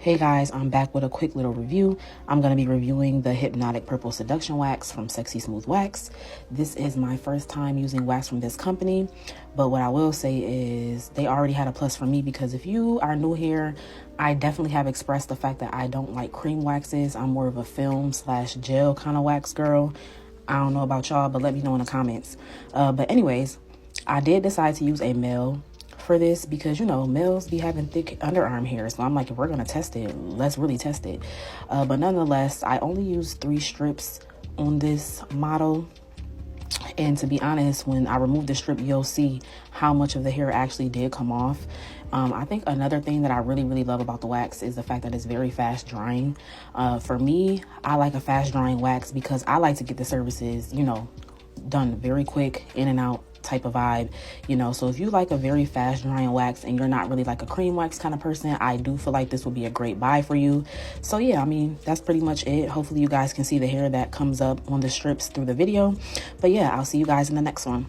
Hey guys, I'm back with a quick little review. I'm going to be reviewing the Hypnotic Purple Seduction Wax from Sexy Smooth Wax. This is my first time using wax from this company, but what I will say is they already had a plus for me, because if you are new here, I definitely have expressed the fact that I don't like cream waxes. I'm more of a film/gel kind of wax girl. I don't know about y'all, but let me know in the comments. But anyways, I did decide to use a male for this because, you know, males be having thick underarm hair, so I'm like, if we're gonna test it, let's really test it. But nonetheless, I only used 3 strips on this model, and to be honest, when I remove the strip, you'll see how much of the hair actually did come off. I think another thing that I really love about the wax is the fact that it's very fast drying. For me, I like a fast drying wax because I like to get the services, you know, done very quick, in and out type of vibe, you know. So if you like a very fast drying wax and you're not really like a cream wax kind of person, I do feel like this would be a great buy for you. So yeah, I mean, that's pretty much it. Hopefully you guys can see the hair that comes up on the strips through the video, but yeah, I'll see you guys in the next one.